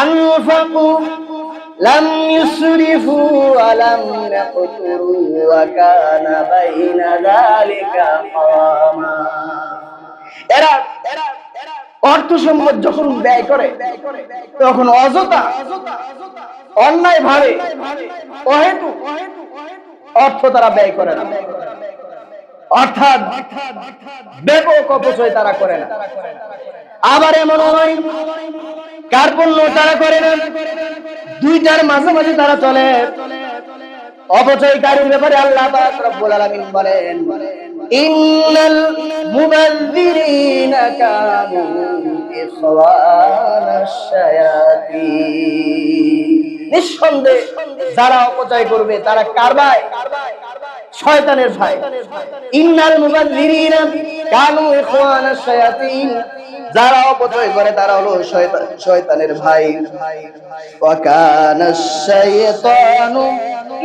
أنفقوا لم يسرفوا ولم يقتروا وكان بين ذلك قواما। এরা অর্থ সম্পদ যখন ব্যয় করে তখন অযথা অন্যায় ভাবে অহেতু অর্থ তারা ব্যয় করে না, অর্থাৎ ব্যাপক অপচয় তারা করে না। আবার এমন নয় কার্পণ্য তারা করে না, দুইটার মাঝামাঝি তারা চলে। অপচয়কারীর ব্যাপারে আল্লাহ পাক রব্বুল আলামিন বলেন, ইন্নাল মুবাযযিরিনা কানু ইখওয়ানাশ শায়াতিন। নিঃসন্দেহে যারা অপচয় করবে তারা কার ভাই? শয়তানের ভাই। ইন্নাল মুবাযযিরিনা কানু ইখওয়ানাশ শায়াতিন, যারা অপচয় করে তারা হলো শয়তানের ভাই। ওয়া কানাশ শাইতানু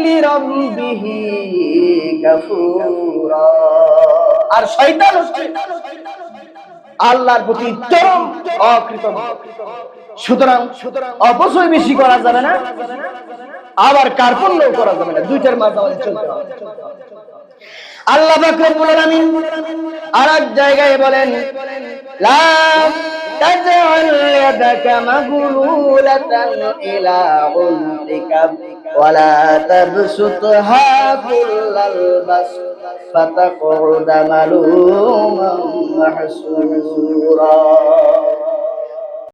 লিরাব্বিহি কাফুরা, আর শয়তান আল্লাহর প্রতি চরম অকৃতজ্ঞ। সুতরাং অপচয় বেশি করা যাবে না, আবার কার্পণ্য করা যাবে না, দুইটার মাঝামাঝি চলতে হবে। আল্লাহ পাক রব্বুল আলামিন আরেক জায়গায় বলেন, লা তাজআল ইয়াদাকা মাগলুলাতান ইলা উনকিকা ওয়া লা তাবসুতহা কুল্লাল বাসত ফাতাকুদা মালুমান মাহসুরা।